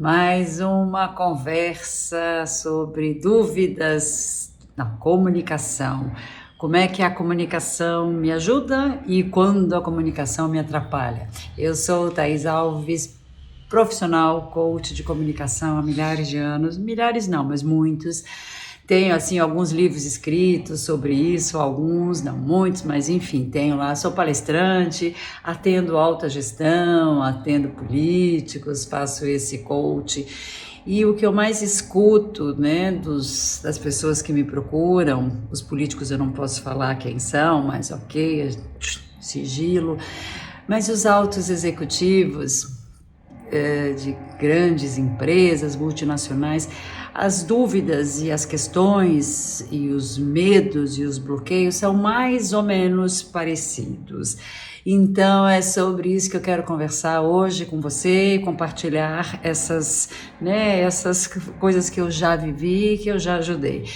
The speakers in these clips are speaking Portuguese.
Mais uma conversa sobre dúvidas na comunicação. Como é que a comunicação me ajuda e quando a comunicação me atrapalha. Eu sou Thaís Alves, profissional, coach de comunicação há milhares de anos. Milhares não, mas muitos. Tenho, assim, alguns livros escritos sobre isso, alguns, não muitos, mas enfim, tenho lá. Sou palestrante, atendo alta gestão, atendo políticos, faço esse coach. E o que eu mais escuto, né, das pessoas que me procuram, os políticos eu não posso falar quem são, mas ok, sigilo, mas os altos executivos de grandes empresas multinacionais, as dúvidas e as questões e os medos e os bloqueios são mais ou menos parecidos. Então é sobre isso que eu quero conversar hoje com você e compartilhar essas coisas que eu já vivi, que eu já ajudei.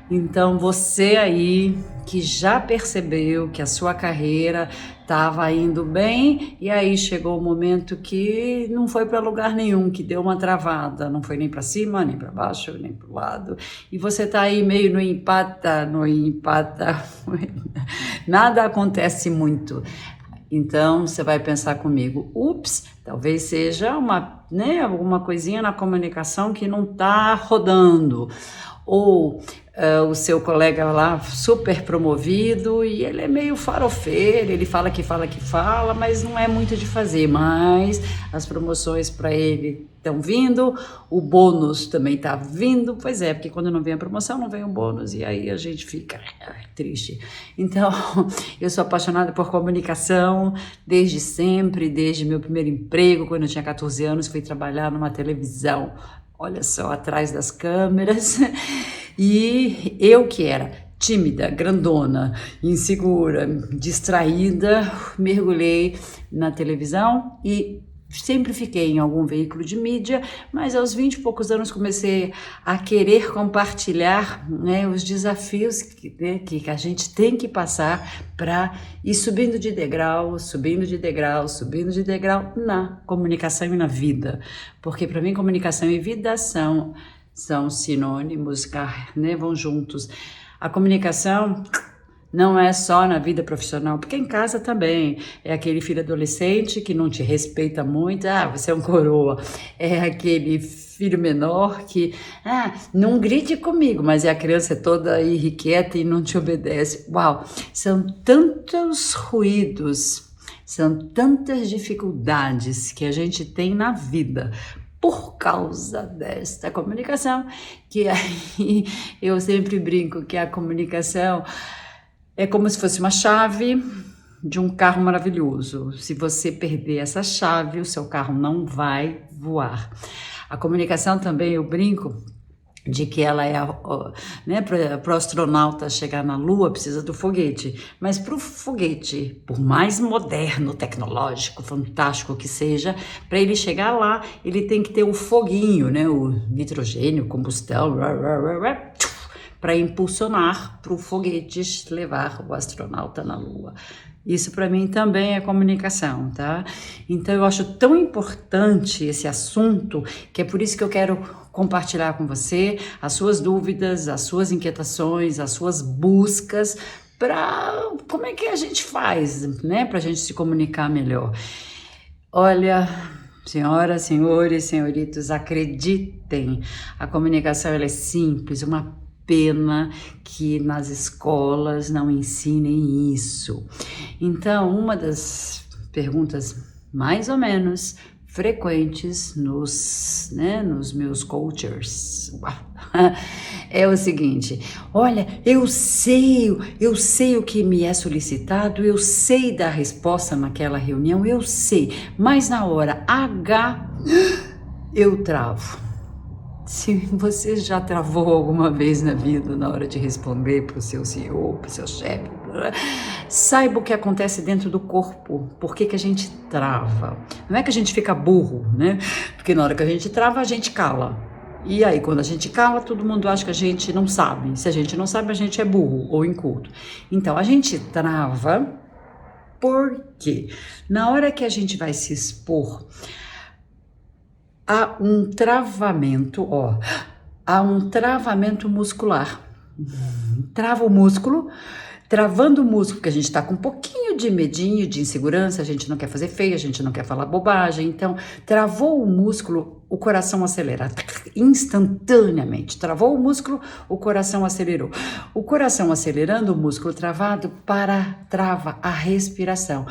Então você aí que já percebeu que a sua carreira estava indo bem e aí chegou o momento que não foi para lugar nenhum, que deu uma travada, não foi nem para cima, nem para baixo, nem para o lado, e você está aí meio no empata, nada acontece muito. Então você vai pensar comigo, ups, talvez seja alguma coisinha na comunicação que não está rodando, ou o seu colega lá super promovido e ele é meio farofeiro, ele fala que fala, mas não é muito de fazer, mas as promoções para ele estão vindo, o bônus também está vindo, pois é, porque quando não vem a promoção não vem o bônus e aí a gente fica triste. Então, eu sou apaixonada por comunicação desde sempre, desde meu primeiro emprego, quando eu tinha 14 anos, fui trabalhar numa televisão, olha só, atrás das câmeras, e eu que era tímida, grandona, insegura, distraída, mergulhei na televisão e sempre fiquei em algum veículo de mídia, mas aos 20 e poucos anos comecei a querer compartilhar, né, os desafios que a gente tem que passar para ir subindo de degrau na comunicação e na vida. Porque para mim comunicação e vida são sinônimos, né, vão juntos. A comunicação não é só na vida profissional, porque em casa também é aquele filho adolescente que não te respeita muito, você é um coroa, é aquele filho menor que, não grite comigo, mas a criança é toda irrequieta e não te obedece. Uau, são tantos ruídos, são tantas dificuldades que a gente tem na vida, por causa desta comunicação, que aí eu sempre brinco que a comunicação é como se fosse uma chave de um carro maravilhoso. Se você perder essa chave, o seu carro não vai voar. A comunicação também, eu brinco, de que ela é, né, para o astronauta chegar na Lua precisa do foguete, mas para o foguete, por mais moderno, tecnológico, fantástico que seja, para ele chegar lá, ele tem que ter o foguinho, né, o nitrogênio, combustão, para impulsionar para o foguete levar o astronauta na Lua. Isso para mim também é comunicação, tá? Então eu acho tão importante esse assunto que é por isso que eu quero compartilhar com você as suas dúvidas, as suas inquietações, as suas buscas para como é que a gente faz, né, para a gente se comunicar melhor. Olha, senhoras, senhores, senhoritos, acreditem, a comunicação ela é simples, uma pena que nas escolas não ensinem isso. Então, uma das perguntas mais ou menos frequentes nos meus coaches é o seguinte: olha, eu sei o que me é solicitado, eu sei dar resposta naquela reunião, eu sei, mas na hora H eu travo. Se você já travou alguma vez na vida na hora de responder para o seu CEO, para o seu chefe, saiba o que acontece dentro do corpo, por que a gente trava. Não é que a gente fica burro, né? Porque na hora que a gente trava, a gente cala. E aí, quando a gente cala, todo mundo acha que a gente não sabe. Se a gente não sabe, a gente é burro ou inculto. Então, a gente trava porque na hora que a gente vai se expor, há um travamento, há um travamento muscular. Trava o músculo, travando o músculo, porque a gente está com um pouquinho de medinho, de insegurança, a gente não quer fazer feio, a gente não quer falar bobagem, então travou o músculo, o coração acelera instantaneamente. Travou o músculo, o coração acelerou. O coração acelerando, o músculo travado, trava a respiração.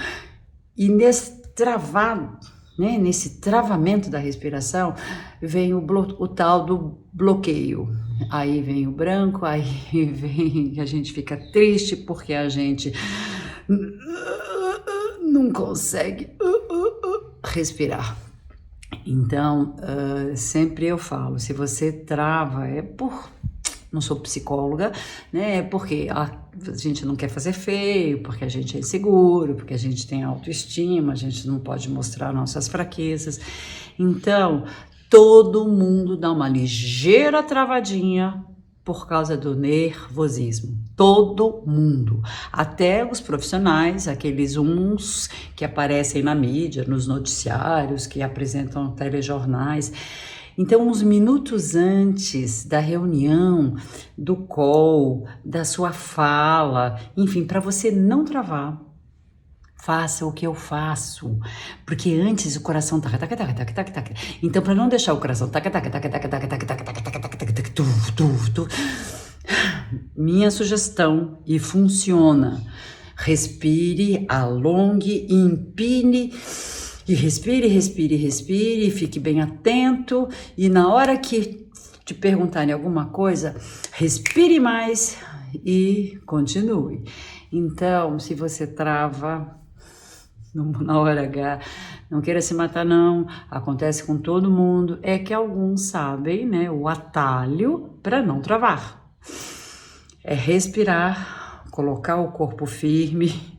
E nesse travado, né, nesse travamento da respiração, vem o tal do bloqueio. Aí vem o branco, aí vem, a gente fica triste porque a gente não consegue respirar. Então, sempre eu falo, se você trava, não sou psicóloga, né? Porque a gente não quer fazer feio, porque a gente é inseguro, porque a gente tem autoestima, a gente não pode mostrar nossas fraquezas. Então, todo mundo dá uma ligeira travadinha por causa do nervosismo. Todo mundo. Até os profissionais, aqueles uns que aparecem na mídia, nos noticiários, que apresentam telejornais. Então, uns minutos antes da reunião, do call, da sua fala, enfim, para você não travar, faça o que eu faço, porque antes o coração taca. Então, para não deixar o coração taca, minha sugestão, e funciona, respire, alongue, empine, e respire, fique bem atento, e na hora que te perguntarem alguma coisa, respire mais e continue. Então, se você trava na hora H, não queira se matar não, acontece com todo mundo, é que alguns sabem, né, o atalho para não travar. É respirar, colocar o corpo firme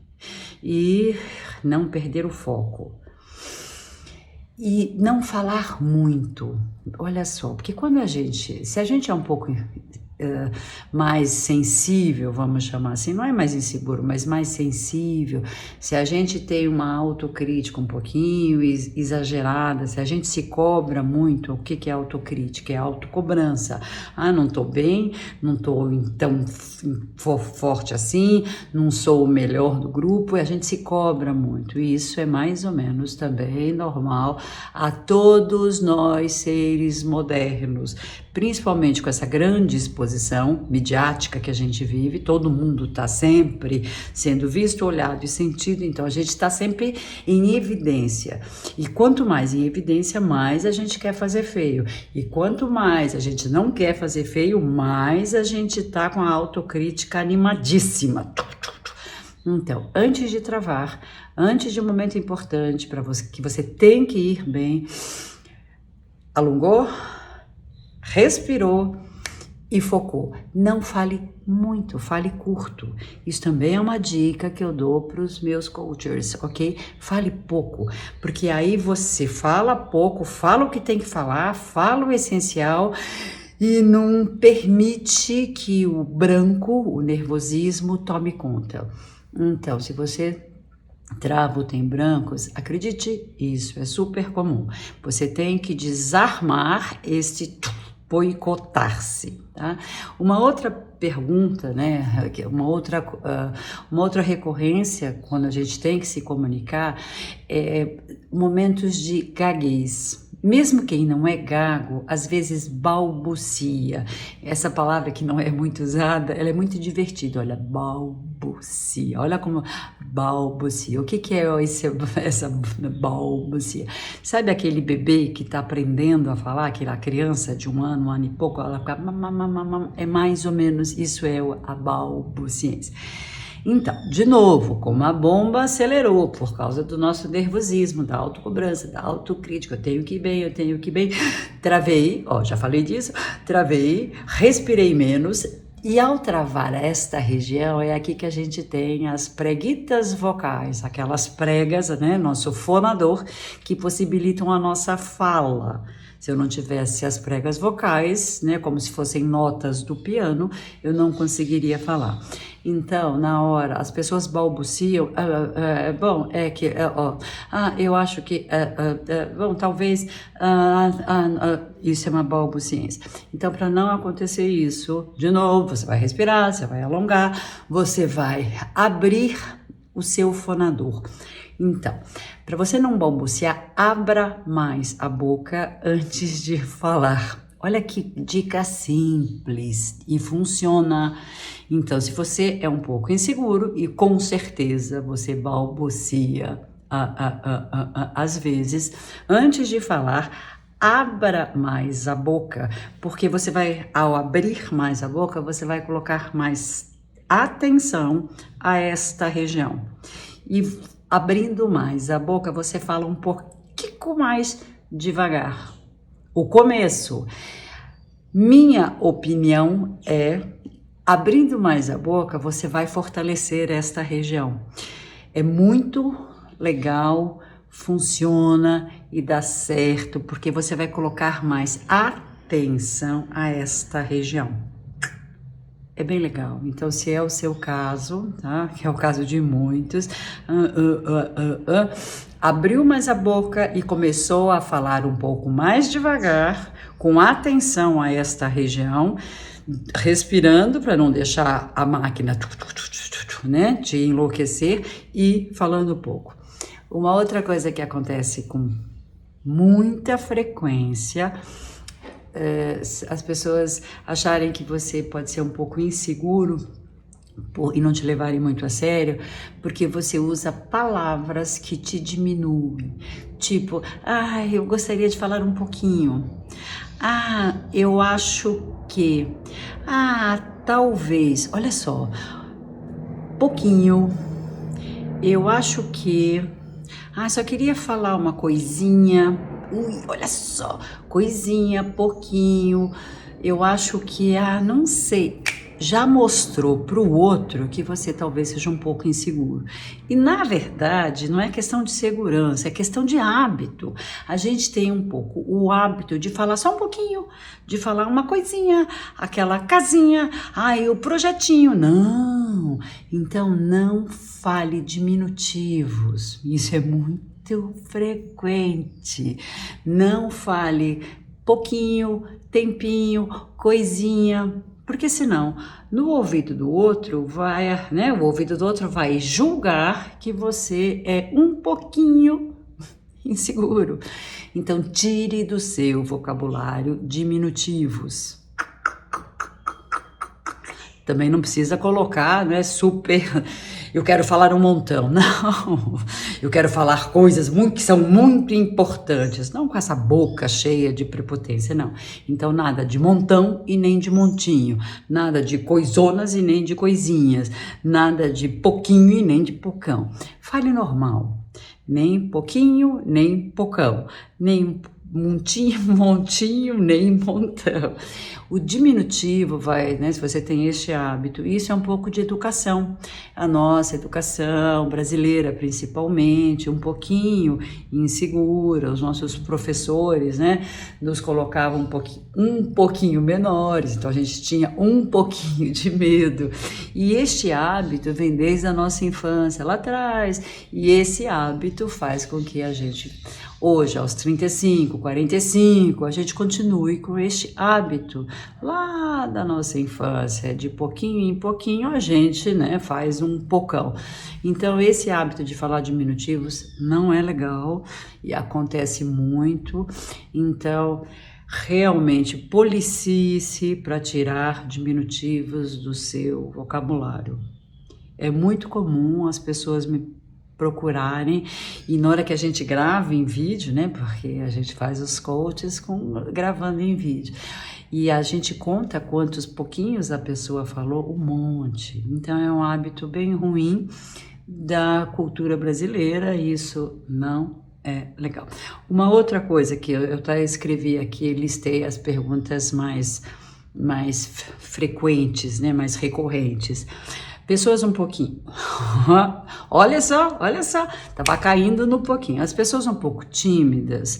e não perder o foco. E não falar muito, olha só, porque se a gente é um pouco mais sensível, vamos chamar assim, não é mais inseguro, mas mais sensível, se a gente tem uma autocrítica um pouquinho exagerada, se a gente se cobra muito, o que é autocrítica? É autocobrança. Não tô bem, não tô tão forte assim, não sou o melhor do grupo, e a gente se cobra muito, e isso é mais ou menos também normal a todos nós seres modernos, principalmente com essa grande exposição midiática que a gente vive, todo mundo está sempre sendo visto, olhado e sentido, então a gente está sempre em evidência. E quanto mais em evidência, mais a gente quer fazer feio. E quanto mais a gente não quer fazer feio, mais a gente está com a autocrítica animadíssima. Então, antes de travar, antes de um momento importante para você, que você tem que ir bem, alongou, respirou e focou. Não fale muito, fale curto. Isso também é uma dica que eu dou para os meus coaches, ok? Fale pouco, porque aí você fala pouco, fala o que tem que falar, fala o essencial e não permite que o branco, o nervosismo, tome conta. Então, se você trava ou tem brancos, acredite, isso é super comum. Você tem que desarmar este boicotar-se, tá? Uma outra pergunta, né, uma outra recorrência quando a gente tem que se comunicar é momentos de gaguez. Mesmo quem não é gago, às vezes balbucia. Essa palavra que não é muito usada, ela é muito divertida. Olha, balbucia. Olha como balbucia. O que é essa balbucia? Sabe aquele bebê que está aprendendo a falar, aquela criança de um ano e pouco, ela fica... É mais ou menos isso, é a balbuciência. Então, de novo, como a bomba acelerou por causa do nosso nervosismo, da autocobrança, da autocrítica, eu tenho que ir bem, travei, já falei disso, travei, respirei menos E ao travar esta região, é aqui que a gente tem as preguitas vocais, aquelas pregas, né, nosso fonador, que possibilitam a nossa fala. Se eu não tivesse as pregas vocais, né, como se fossem notas do piano, eu não conseguiria falar. Então, na hora, as pessoas balbuciam, bom, é que, eu acho que, bom, talvez, isso é uma balbuciência. Então, para não acontecer isso, de novo, você vai respirar, você vai alongar, você vai abrir o seu fonador. Então, para você não balbuciar, abra mais a boca antes de falar. Olha que dica simples e funciona. Então, se você é um pouco inseguro, e com certeza você balbucia às vezes, antes de falar, abra mais a boca, porque você vai, ao abrir mais a boca, você vai colocar mais atenção a esta região. E abrindo mais a boca, você fala um pouquinho mais devagar. O começo. Minha opinião é, abrindo mais a boca, você vai fortalecer esta região. É muito legal, funciona e dá certo, porque você vai colocar mais atenção a esta região. É bem legal. Então, se é o seu caso, tá? Que é o caso de muitos, abriu mais a boca e começou a falar um pouco mais devagar, com atenção a esta região, respirando para não deixar a máquina, né, te enlouquecer, e falando pouco. Uma outra coisa que acontece com muita frequência, as pessoas acharem que você pode ser um pouco inseguro e não te levarem muito a sério, porque você usa palavras que te diminuem. Tipo, eu gostaria de falar um pouquinho. Eu acho que. Talvez. Olha só. Pouquinho. Eu acho que. Só queria falar uma coisinha. Olha só, coisinha, pouquinho. Eu acho que, não sei, já mostrou para o outro que você talvez seja um pouco inseguro. E na verdade, não é questão de segurança, é questão de hábito. A gente tem um pouco o hábito de falar só um pouquinho, de falar uma coisinha, aquela casinha, o projetinho. Não, então não fale diminutivos. Isso é muito frequente. Não fale pouquinho, tempinho, coisinha, porque senão no ouvido do outro o ouvido do outro vai julgar que você é um pouquinho inseguro. Então tire do seu vocabulário diminutivos. Também não precisa colocar, super... Eu quero falar um montão. Não, eu quero falar coisas que são muito importantes. Não com essa boca cheia de prepotência, não. Então, nada de montão e nem de montinho. Nada de coisonas e nem de coisinhas. Nada de pouquinho e nem de pocão. Fale normal. Nem pouquinho, nem pocão. Nem montinho, nem montão. O diminutivo vai, se você tem este hábito, isso é um pouco de educação. A nossa educação brasileira, principalmente, um pouquinho insegura. Os nossos professores, nos colocavam um pouquinho menores, então a gente tinha um pouquinho de medo. E este hábito vem desde a nossa infância, lá atrás, e esse hábito faz com que a gente... Hoje, aos 35, 45, a gente continue com este hábito lá da nossa infância, de pouquinho em pouquinho a gente, faz um pocão. Então, esse hábito de falar diminutivos não é legal e acontece muito. Então, realmente, policie-se para tirar diminutivos do seu vocabulário. É muito comum as pessoas me procurarem, e na hora que a gente grava em vídeo, porque a gente faz os coaches gravando em vídeo, e a gente conta quantos pouquinhos a pessoa falou, um monte. Então é um hábito bem ruim da cultura brasileira, e isso não é legal. Uma outra coisa que eu até escrevi aqui, listei as perguntas mais frequentes, né? Mais recorrentes. Pessoas um pouquinho, olha só, tava caindo no pouquinho. As pessoas um pouco tímidas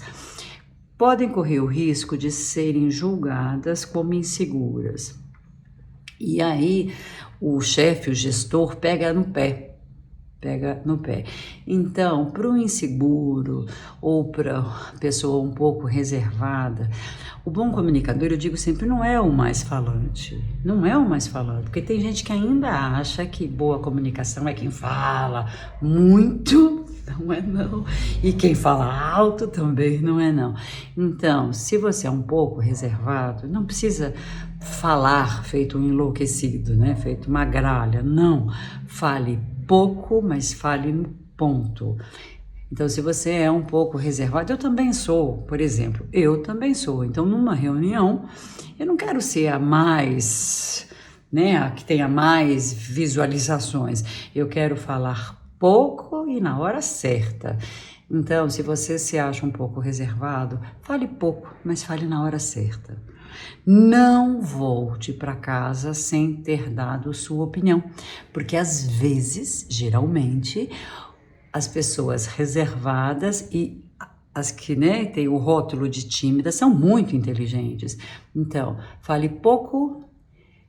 podem correr o risco de serem julgadas como inseguras. E aí o chefe, o gestor, pega no pé. Então, para o inseguro ou para a pessoa um pouco reservada, o bom comunicador, eu digo sempre, não é o mais falante, porque tem gente que ainda acha que boa comunicação é quem fala muito, não é não, e quem fala alto também não é não. Então, se você é um pouco reservado, não precisa falar feito um enlouquecido, né? Feito uma gralha, não, fale pouco, mas fale no ponto. Então, se você é um pouco reservado, eu também sou, por exemplo, Então, numa reunião, eu não quero ser a mais, né, a que tenha mais visualizações. Eu quero falar pouco e na hora certa. Então, se você se acha um pouco reservado, fale pouco, mas fale na hora certa. Não volte para casa sem ter dado sua opinião, porque às vezes, geralmente, as pessoas reservadas e as que, né, têm o rótulo de tímida são muito inteligentes. Então, fale pouco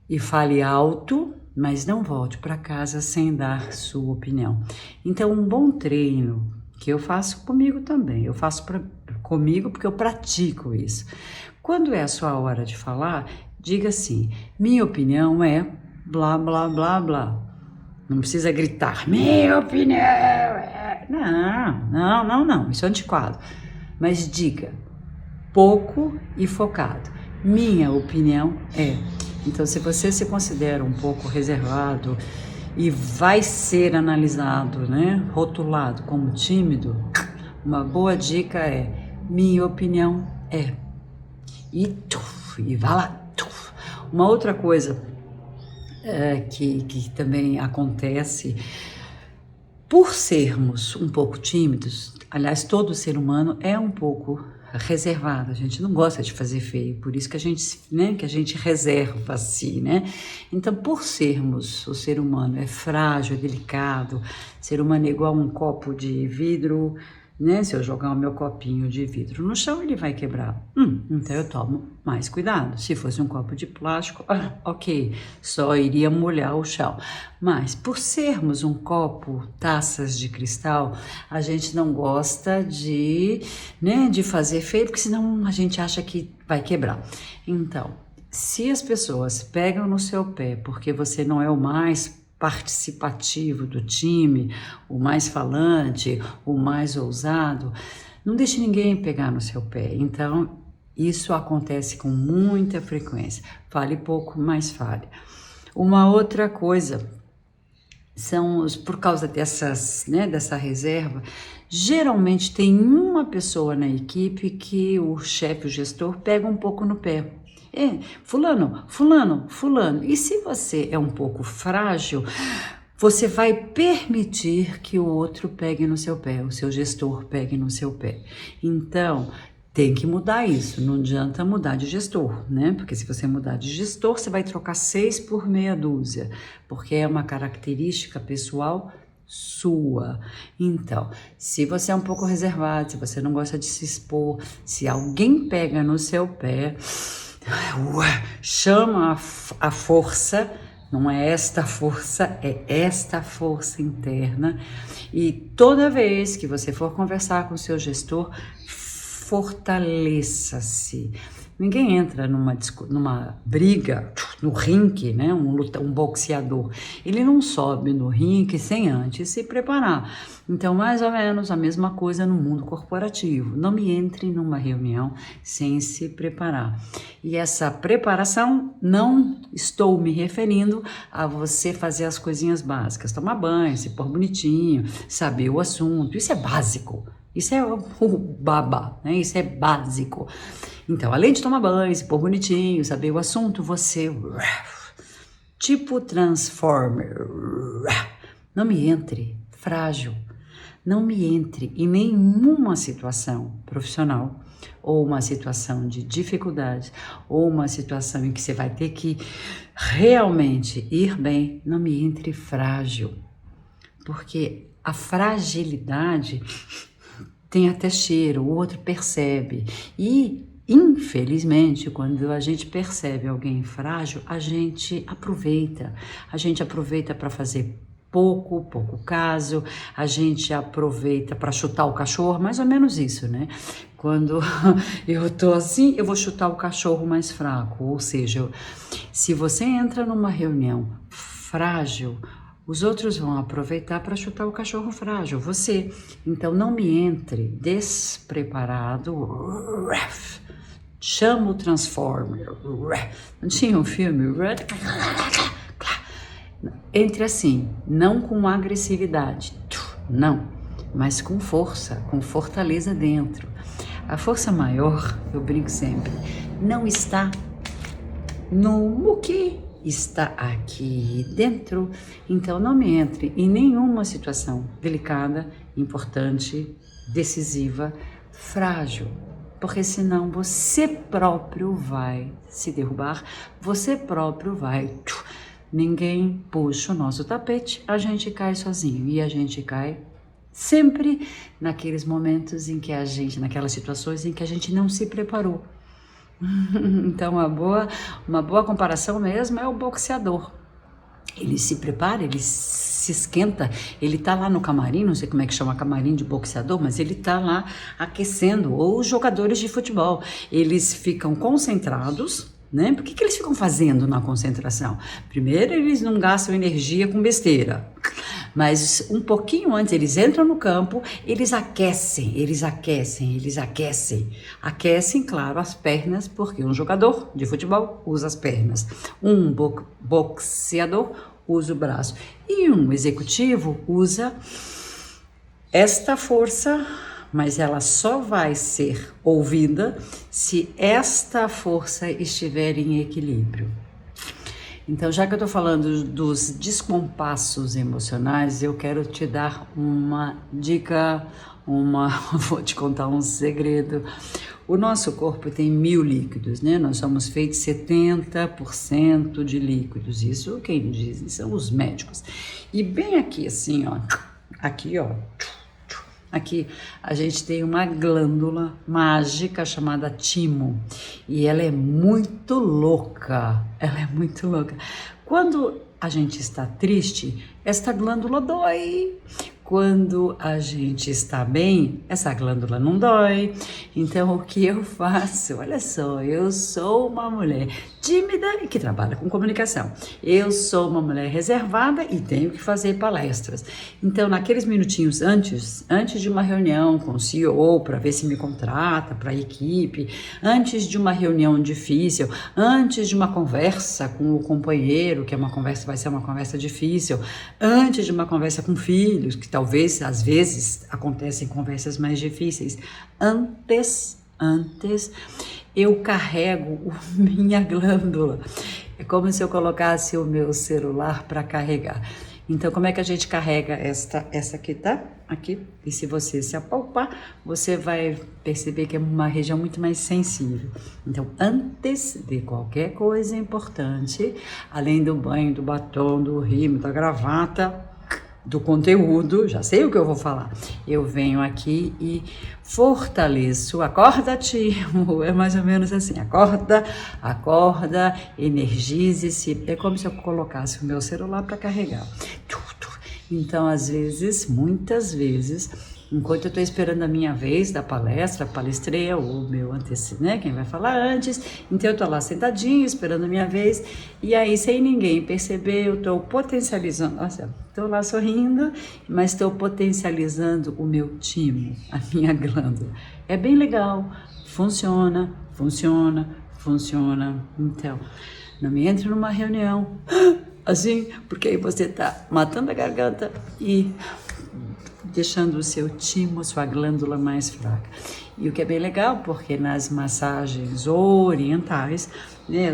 e fale alto, mas não volte para casa sem dar sua opinião. Então, um bom treino que eu faço comigo também, comigo porque eu pratico isso. Quando é a sua hora de falar, diga assim: minha opinião é blá, blá, blá, blá. Não precisa gritar, minha opinião é... Não, isso é antiquado. Mas diga, pouco e focado. Minha opinião é... Então, se você se considera um pouco reservado e vai ser analisado, né, rotulado como tímido, uma boa dica é: minha opinião é... E vá lá. Uma outra coisa que também acontece, por sermos um pouco tímidos, aliás, todo ser humano é um pouco reservado, a gente não gosta de fazer feio, por isso que a gente reserva assim, né? Então, por sermos, o ser humano é frágil, é delicado, ser humano é igual a um copo de vidro, né? Se eu jogar o meu copinho de vidro no chão, ele vai quebrar. Então eu tomo mais cuidado. Se fosse um copo de plástico, ok, só iria molhar o chão. Mas por sermos um copo, taças de cristal, a gente não gosta de fazer feio, porque senão a gente acha que vai quebrar. Então, se as pessoas pegam no seu pé porque você não é o mais participativo do time, o mais falante, o mais ousado, não deixe ninguém pegar no seu pé. Então, isso acontece com muita frequência. Fale pouco, mas fale. Uma outra coisa, por causa dessa reserva, geralmente tem uma pessoa na equipe que o chefe, o gestor, pega um pouco no pé. Fulano. E se você é um pouco frágil, você vai permitir que o outro pegue no seu pé, o seu gestor pegue no seu pé. Então, tem que mudar isso, não adianta mudar de gestor, né? Porque se você mudar de gestor, você vai trocar 6 por meia dúzia, porque é uma característica pessoal sua. Então, se você é um pouco reservado, se você não gosta de se expor, se alguém pega no seu pé, chama a força, não é esta força, é esta força interna. E toda vez que você for conversar com o seu gestor, fortaleça-se. Ninguém entra numa briga, no ringue, né? Um boxeador. Ele não sobe no ringue sem antes se preparar. Então, mais ou menos a mesma coisa no mundo corporativo. Não me entre numa reunião sem se preparar. E essa preparação, não estou me referindo a você fazer as coisinhas básicas. Tomar banho, se pôr bonitinho, saber o assunto. Isso é básico. Isso é o baba, né? Isso é básico. Então, além de tomar banho, se pôr bonitinho, saber o assunto, você... Tipo Transformer. Não me entre, frágil. Não me entre em nenhuma situação profissional ou uma situação de dificuldade, ou uma situação em que você vai ter que realmente ir bem, não me entre frágil, porque a fragilidade tem até cheiro, o outro percebe. E, infelizmente, quando a gente percebe alguém frágil, a gente aproveita. A gente aproveita para fazer pouco caso, a gente aproveita para chutar o cachorro, mais ou menos isso, né? Quando eu tô assim, eu vou chutar o cachorro mais fraco. Ou seja, se você entra numa reunião frágil, os outros vão aproveitar para chutar o cachorro frágil, você. Então não me entre despreparado. Chama o Transformer. Não tinha um filme? Entre assim, não com agressividade, não, mas com força, com fortaleza dentro. A força maior, eu brinco sempre, não está no muque, está aqui dentro. Então não me entre em nenhuma situação delicada, importante, decisiva, frágil, porque senão você próprio vai se derrubar, você próprio vai... Ninguém puxa o nosso tapete, a gente cai sozinho e a gente cai sempre naqueles momentos em que a gente, naquelas situações em que a gente não se preparou. Então uma boa comparação mesmo é o boxeador. Ele se prepara, ele se esquenta, ele tá lá no camarim, não sei como é que chama camarim de boxeador, mas ele tá lá aquecendo, ou os jogadores de futebol, eles ficam concentrados, né? Por que eles ficam fazendo na concentração? Primeiro, eles não gastam energia com besteira, mas um pouquinho antes, eles entram no campo, eles aquecem, aquecem, claro, as pernas, porque um jogador de futebol usa as pernas, um boxeador usa o braço e um executivo usa esta força, mas ela só vai ser ouvida se esta força estiver em equilíbrio. Então, já que eu estou falando dos descompassos emocionais, eu quero te dar uma dica, vou te contar um segredo. O nosso corpo tem 1000 líquidos, né? Nós somos feitos 70% de líquidos. Isso quem diz? São os médicos. E bem aqui, assim, ó, aqui a gente tem uma glândula mágica chamada timo e ela é muito louca, Quando a gente está triste, esta glândula dói. Quando a gente está bem, essa glândula não dói. Então, o que eu faço? Olha só, eu sou uma mulher tímida e que trabalha com comunicação. Eu sou uma mulher reservada e tenho que fazer palestras. Então, naqueles minutinhos antes de uma reunião com o CEO para ver se me contrata para a equipe, antes de uma reunião difícil, antes de uma conversa com o companheiro, que vai ser uma conversa difícil, antes de uma conversa com filhos, que talvez, às vezes, acontecem conversas mais difíceis. Antes, eu carrego minha glândula. É como se eu colocasse o meu celular para carregar. Então, como é que a gente carrega essa aqui, tá? Aqui. E se você se apalpar, você vai perceber que é uma região muito mais sensível. Então, antes de qualquer coisa importante, além do banho, do batom, do rímel, da gravata, do conteúdo, já sei o que eu vou falar. Eu venho aqui e fortaleço, acorda, Timo, é mais ou menos assim, acorda, energize-se, é como se eu colocasse o meu celular para carregar. Então, às vezes, muitas vezes, enquanto eu estou esperando a minha vez da palestra, palestrei o meu antecedente, né, quem vai falar antes, então eu estou lá sentadinho, esperando a minha vez, e aí, sem ninguém perceber, eu estou potencializando, nossa, estou lá sorrindo, mas estou potencializando o meu timo, a minha glândula. É bem legal, funciona. Então, não me entre numa reunião assim, porque aí você está matando a garganta e deixando o seu timo, sua glândula mais fraca. E o que é bem legal, porque nas massagens orientais, né,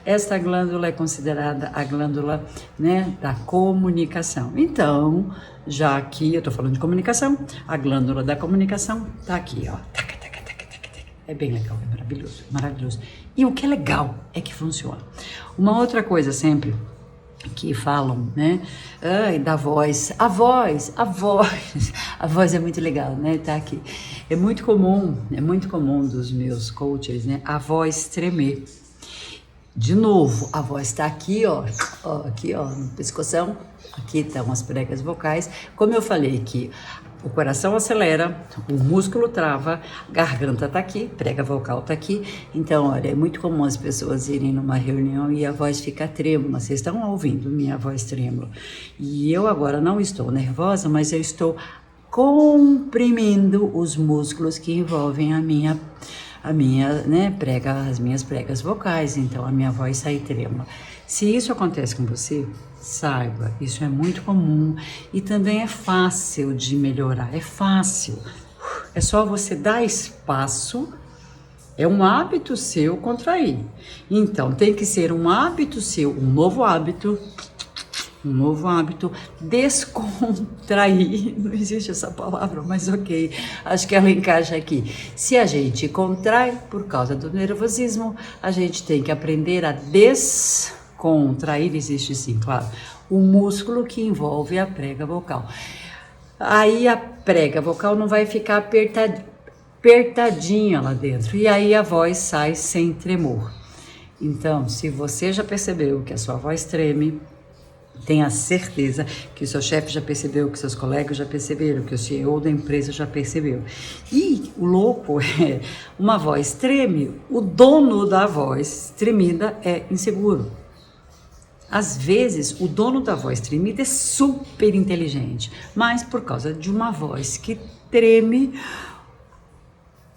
esta glândula é considerada a glândula, né, da comunicação. Então, já que eu estou falando de comunicação, a glândula da comunicação está aqui, ó. É bem legal, é maravilhoso, maravilhoso. E o que é legal é que funciona. Uma outra coisa sempre que falam, né? Ai, da voz. A voz. A voz é muito legal, né? Tá aqui. É muito comum dos meus coaches, né? A voz tremer. De novo, a voz tá aqui, aqui, ó, no pescoção. Aqui estão as pregas vocais. Como eu falei que o coração acelera, o músculo trava, a garganta tá aqui, prega vocal tá aqui. Então, olha, é muito comum as pessoas irem numa reunião e a voz fica trêmula. Vocês estão ouvindo minha voz trêmula. E eu agora não estou nervosa, mas eu estou comprimindo os músculos que envolvem a minha, né, as minhas pregas vocais. Então, a minha voz sai trêmula. Se isso acontece com você, saiba, isso é muito comum e também é fácil de melhorar, é fácil. É só você dar espaço, é um hábito seu contrair. Então, tem que ser um hábito seu, um novo hábito, descontrair. Não existe essa palavra, mas ok, acho que ela encaixa aqui. Se a gente contrai por causa do nervosismo, a gente tem que aprender a descontrair, existe sim, claro, o músculo que envolve a prega vocal. Aí a prega vocal não vai ficar apertadinha lá dentro, e aí a voz sai sem tremor. Então, se você já percebeu que a sua voz treme, tenha certeza que o seu chefe já percebeu, que seus colegas já perceberam, que o CEO da empresa já percebeu. E o louco é, uma voz treme, o dono da voz tremida é inseguro. Às vezes, o dono da voz tremida é super inteligente, mas por causa de uma voz que treme,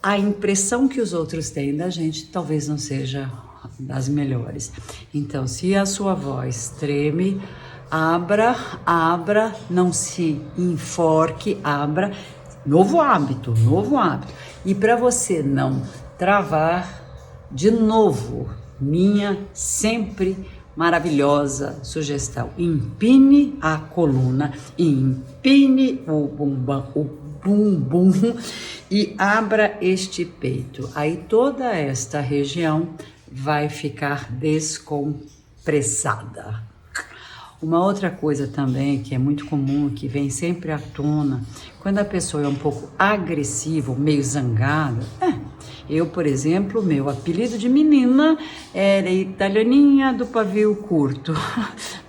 a impressão que os outros têm da gente talvez não seja das melhores. Então, se a sua voz treme, abra, não se enforque, abra. Novo hábito. E para você não travar, de novo, minha sempre maravilhosa sugestão: empine a coluna, empine o bumbum e abra este peito. Aí toda esta região vai ficar descompressada. Uma outra coisa também que é muito comum, que vem sempre à tona, quando a pessoa é um pouco agressiva, meio zangada. Eu, por exemplo, meu apelido de menina era italianinha do pavio curto.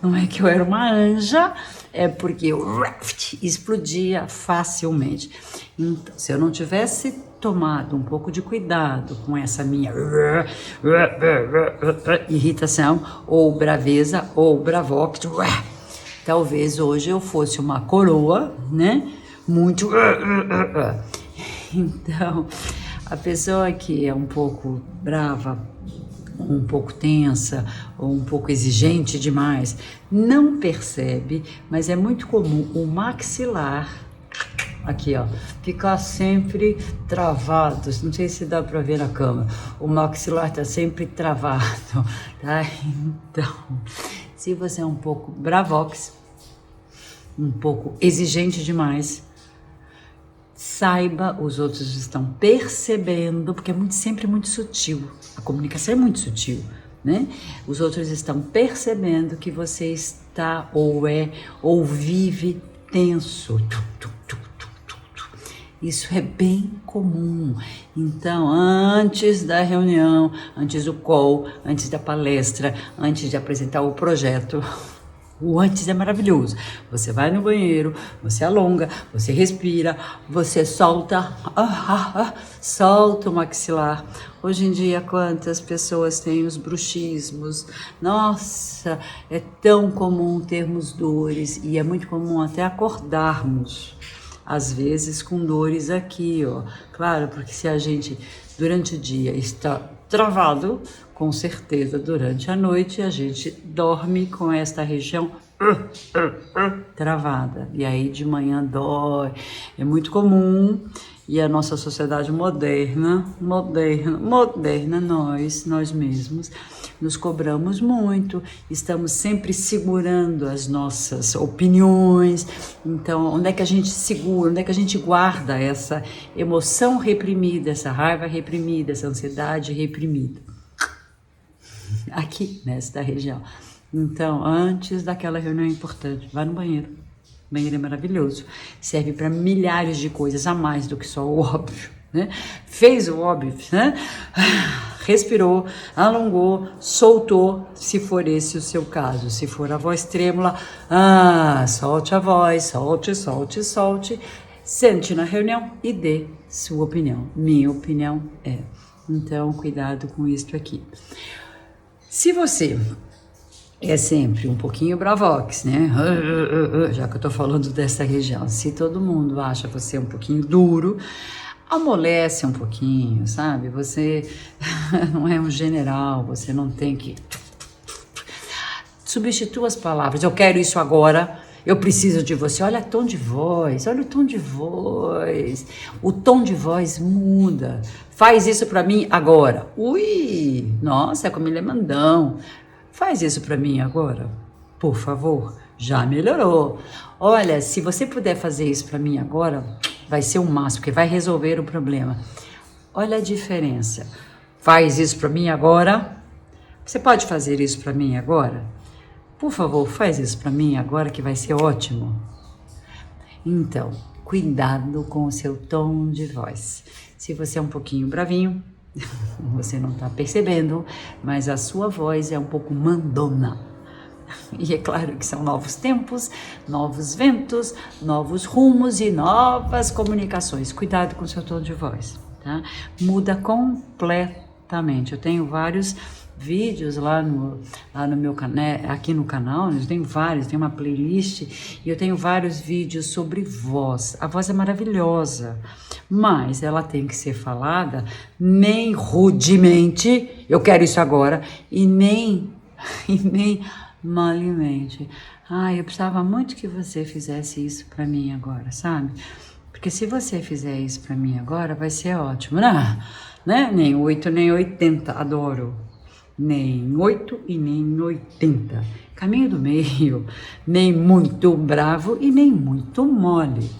Não é que eu era uma anja, é porque eu explodia facilmente. Então, se eu não tivesse tomado um pouco de cuidado com essa minha irritação, ou braveza, ou bravox, talvez hoje eu fosse uma coroa, né? Muito. Então, a pessoa que é um pouco brava, um pouco tensa, ou um pouco exigente demais, não percebe, mas é muito comum o maxilar, aqui ó, ficar sempre travado. Não sei se dá para ver na câmera, o maxilar tá sempre travado, tá? Então, se você é um pouco bravox, um pouco exigente demais, saiba, os outros estão percebendo, porque sempre muito sutil, a comunicação é muito sutil, né? Os outros estão percebendo que você está ou vive tenso. Isso é bem comum. Então, antes da reunião, antes do call, antes da palestra, antes de apresentar o projeto, o antes é maravilhoso. Você vai no banheiro, você alonga, você respira, você solta, solta o maxilar. Hoje em dia, quantas pessoas têm os bruxismos? Nossa, é tão comum termos dores e é muito comum até acordarmos, às vezes com dores aqui, ó. Claro, porque se a gente durante o dia está travado, com certeza durante a noite a gente dorme com esta região travada. E aí de manhã dói. É muito comum. E a nossa sociedade moderna, nós mesmos, nos cobramos muito, estamos sempre segurando as nossas opiniões. Então, onde é que a gente segura, onde é que a gente guarda essa emoção reprimida, essa raiva reprimida, essa ansiedade reprimida? Aqui, nesta região. Então, antes daquela reunião importante, vá no banheiro. O banheiro é maravilhoso, serve para milhares de coisas a mais do que só o óbvio, né? Fez o óbvio, né? Respirou, alongou, soltou, se for esse o seu caso. Se for a voz trêmula, solte a voz, solte. Sente na reunião e dê sua opinião. Minha opinião é. Então, cuidado com isto aqui. Se você é sempre um pouquinho bravox, né? Já que eu tô falando dessa região. Se todo mundo acha você um pouquinho duro, amolece um pouquinho, sabe? Você não é um general, você não tem que... Substitua as palavras. Eu quero isso agora, eu preciso de você. Olha o tom de voz, olha o tom de voz. O tom de voz muda. Faz isso pra mim agora. Ui, nossa, é como ele é mandão. Faz isso para mim agora, por favor. Já melhorou. Olha, se você puder fazer isso para mim agora, vai ser o máximo, porque vai resolver o problema. Olha a diferença. Faz isso para mim agora. Você pode fazer isso para mim agora? Por favor, faz isso para mim agora, que vai ser ótimo. Então, cuidado com o seu tom de voz. Se você é um pouquinho bravinho, você não está percebendo, mas a sua voz é um pouco mandona. E é claro que são novos tempos, novos ventos, novos rumos e novas comunicações. Cuidado com o seu tom de voz, tá? Muda completamente. Eu tenho vários vídeos lá no meu canal, aqui no canal, eu tenho vários, tem uma playlist e eu tenho vários vídeos sobre voz. A voz é maravilhosa, mas ela tem que ser falada nem rudemente, eu quero isso agora, e nem molemente. Eu precisava muito que você fizesse isso para mim agora, sabe? Porque se você fizer isso para mim agora, vai ser ótimo, né? Nem 8, nem 80, adoro. Nem 8 e nem 80. Caminho do meio, nem muito bravo e nem muito mole.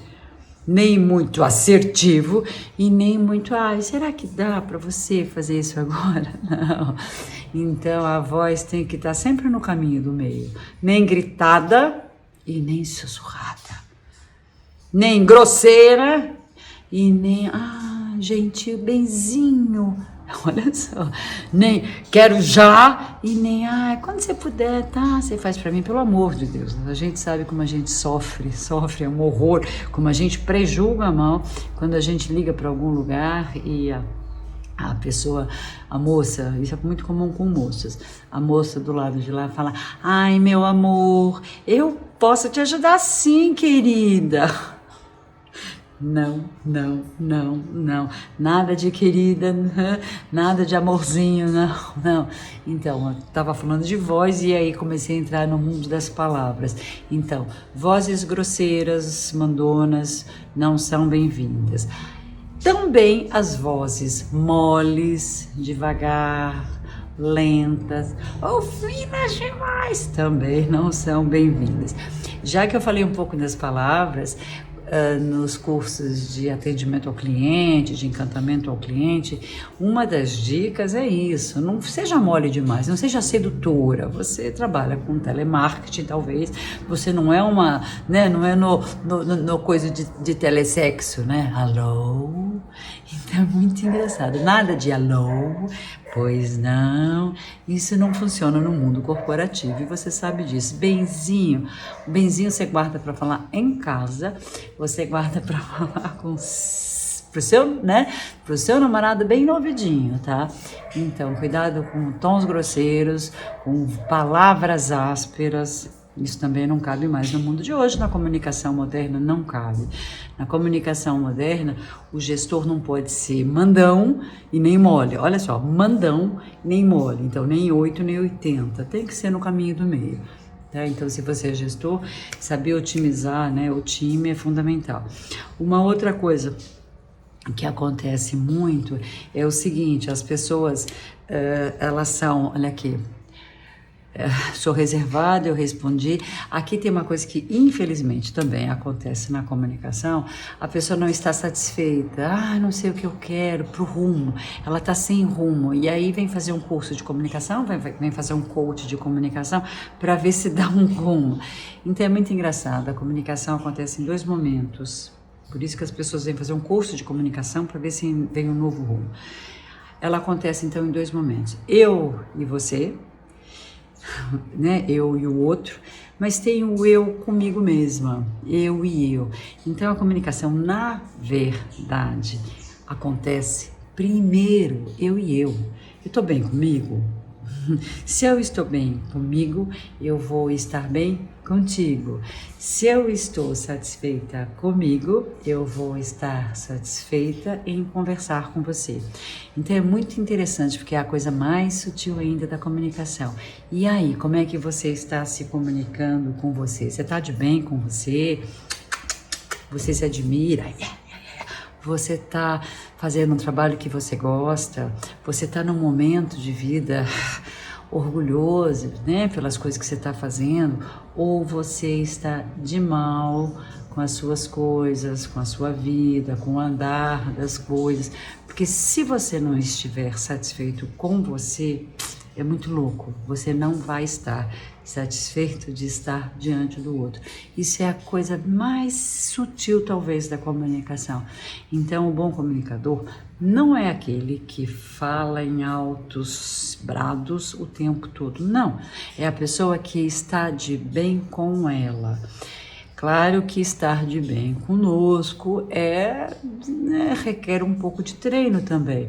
Nem muito assertivo e nem muito, será que dá para você fazer isso agora? Não. Então a voz tem que estar sempre no caminho do meio. Nem gritada e nem sussurrada. Nem grosseira e nem, gentil, benzinho. Olha só, nem quero já e nem, quando você puder, tá, você faz pra mim, pelo amor de Deus. A gente sabe como a gente sofre, é um horror, como a gente prejulga mal quando a gente liga pra algum lugar e a pessoa, a moça, isso é muito comum com moças, a moça do lado de lá fala, meu amor, eu posso te ajudar sim, querida. Não, nada de querida, nada de amorzinho, não. Então, eu estava falando de voz e aí comecei a entrar no mundo das palavras. Então, vozes grosseiras, mandonas, não são bem-vindas. Também as vozes moles, devagar, lentas ou finas demais também não são bem-vindas. Já que eu falei um pouco das palavras, nos cursos de atendimento ao cliente, de encantamento ao cliente, uma das dicas é isso, não seja mole demais, não seja sedutora. Você trabalha com telemarketing, talvez, você não é uma, né, não é no coisa de telesexo, né? Alô? Então é muito engraçado, nada de alô, pois não, isso não funciona no mundo corporativo e você sabe disso. Benzinho você guarda para falar em casa, você guarda para falar pro seu namorado bem novidinho, tá? Então, cuidado com tons grosseiros, com palavras ásperas. Isso também não cabe mais no mundo de hoje, na comunicação moderna não cabe. Na comunicação moderna, o gestor não pode ser mandão e nem mole. Olha só, mandão nem mole, então nem 8 nem 80, tem que ser no caminho do meio. Tá? Então, se você é gestor, saber otimizar, né, o time é fundamental. Uma outra coisa que acontece muito é o seguinte, as pessoas, elas são, olha aqui, sou reservada, eu respondi. Aqui tem uma coisa que infelizmente também acontece na comunicação, a pessoa não está satisfeita, não sei o que eu quero, pro rumo, ela está sem rumo, e aí vem fazer um curso de comunicação, vem fazer um coach de comunicação para ver se dá um rumo. Então é muito engraçado, a comunicação acontece em 2 momentos, por isso que as pessoas vêm fazer um curso de comunicação para ver se vem um novo rumo. Ela acontece então em 2 momentos, eu e você, né? Eu e o outro, mas tem o eu comigo mesma, eu e eu. Então a comunicação, na verdade, acontece primeiro eu e eu. Eu estou bem comigo? Se eu estou bem comigo, eu vou estar bem contigo. Se eu estou satisfeita comigo, eu vou estar satisfeita em conversar com você. Então é muito interessante, porque é a coisa mais sutil ainda da comunicação. E aí, como é que você está se comunicando com você? Você está de bem com você? Você se admira? Você está fazendo um trabalho que você gosta? Você está num momento de vida orgulhoso, né, pelas coisas que você está fazendo? Ou você está de mal com as suas coisas, com a sua vida, com o andar das coisas? Porque se você não estiver satisfeito com você, é muito louco, você não vai estar satisfeito de estar diante do outro. Isso é a coisa mais sutil, talvez, da comunicação. Então, o bom comunicador não é aquele que fala em altos brados o tempo todo, não. É a pessoa que está de bem com ela. Claro que estar de bem conosco requer um pouco de treino também.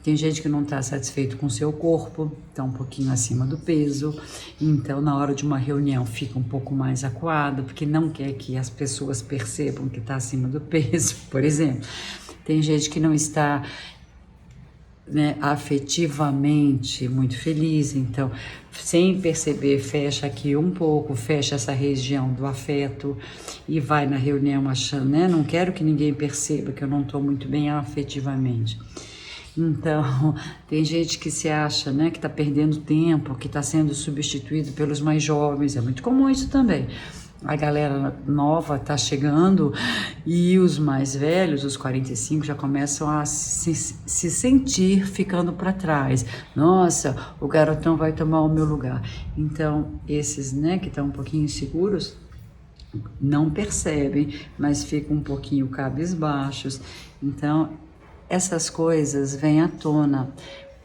Tem gente que não está satisfeito com o seu corpo, está um pouquinho acima do peso, então na hora de uma reunião fica um pouco mais acuado, porque não quer que as pessoas percebam que está acima do peso, por exemplo. Tem gente que não está, né, afetivamente muito feliz, então sem perceber fecha aqui um pouco, fecha essa região do afeto e vai na reunião achando, né, não quero que ninguém perceba que eu não estou muito bem afetivamente. Então, tem gente que se acha, né, que está perdendo tempo, que está sendo substituído pelos mais jovens, é muito comum isso também. A galera nova está chegando e os mais velhos, os 45, já começam a se sentir ficando para trás. Nossa, o garotão vai tomar o meu lugar. Então, esses, né, que estão um pouquinho inseguros, não percebem, mas ficam um pouquinho cabisbaixos. Então, essas coisas vêm à tona.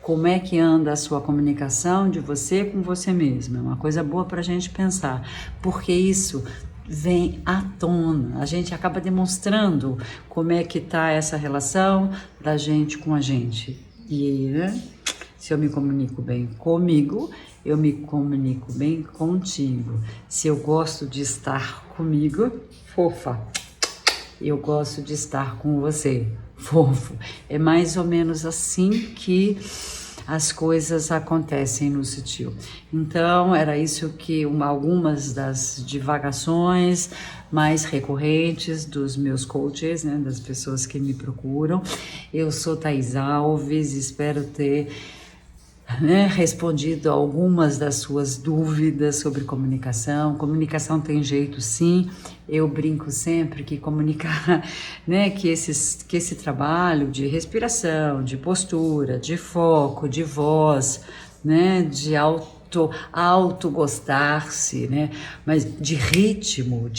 Como é que anda a sua comunicação de você com você mesmo? É uma coisa boa para a gente pensar, porque isso vem à tona. A gente acaba demonstrando como é que está essa relação da gente com a gente. E, né, se eu me comunico bem comigo, eu me comunico bem contigo. Se eu gosto de estar comigo, fofa, eu gosto de estar com você, fofo. É mais ou menos assim que as coisas acontecem no sutil. Então, era isso que algumas das divagações mais recorrentes dos meus coaches, né, das pessoas que me procuram. Eu sou Thaís Alves, espero ter, né, respondido algumas das suas dúvidas sobre comunicação. Comunicação tem jeito, sim. Eu brinco sempre que comunicar, né, que esse trabalho de respiração, de postura, de foco, de voz, né, de auto gostar-se, né? Mas de ritmo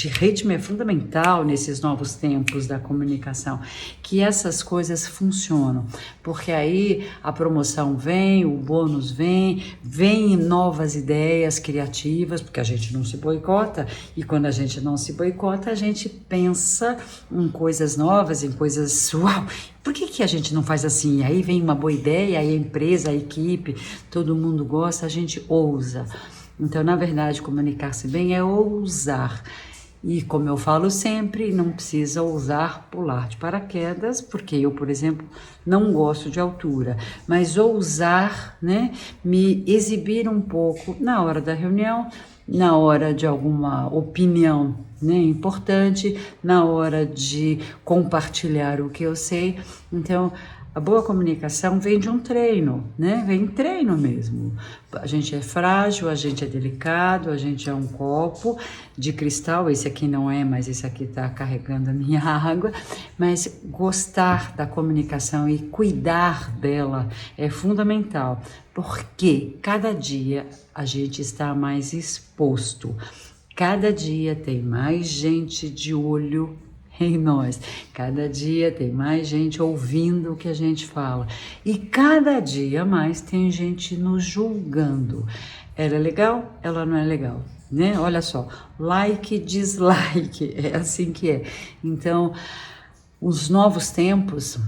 é fundamental nesses novos tempos da comunicação, que essas coisas funcionam, porque aí a promoção vem, o bônus vem novas ideias criativas, porque a gente não se boicota, e quando a gente não se boicota, a gente pensa em coisas novas, em coisas, uau, por que a gente não faz assim? Aí vem uma boa ideia, aí a empresa, a equipe, todo mundo gosta, a gente ousa. Então, na verdade, comunicar-se bem é ousar. E como eu falo sempre, não precisa ousar pular de paraquedas, porque eu, por exemplo, não gosto de altura. Mas ousar, né, me exibir um pouco na hora da reunião, na hora de alguma opinião, né, importante, na hora de compartilhar o que eu sei. Então, a boa comunicação vem de um treino, né? Vem treino mesmo. A gente é frágil, a gente é delicado, a gente é um copo de cristal. Esse aqui não é, mas esse aqui está carregando a minha água. Mas gostar da comunicação e cuidar dela é fundamental, porque cada dia a gente está mais exposto. Cada dia tem mais gente de olho em nós. Cada dia tem mais gente ouvindo o que a gente fala. E cada dia mais tem gente nos julgando. Ela é legal? Ela não é legal, né? Olha só, like, dislike, é assim que é. Então, os novos tempos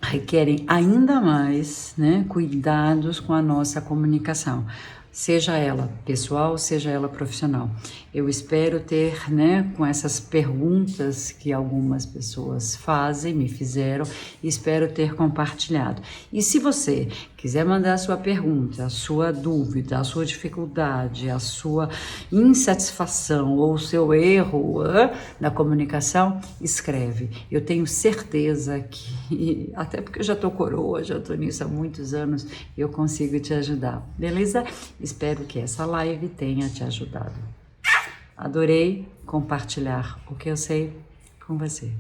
requerem ainda mais, né, cuidados com a nossa comunicação, seja ela pessoal, seja ela profissional. Eu espero ter, né, com essas perguntas que algumas pessoas fazem, me fizeram, espero ter compartilhado. E se você quiser mandar a sua pergunta, a sua dúvida, a sua dificuldade, a sua insatisfação ou o seu erro na comunicação, escreve. Eu tenho certeza que, até porque eu já estou coroa, já estou nisso há muitos anos, eu consigo te ajudar, beleza? Espero que essa live tenha te ajudado. Adorei compartilhar o que eu sei com você.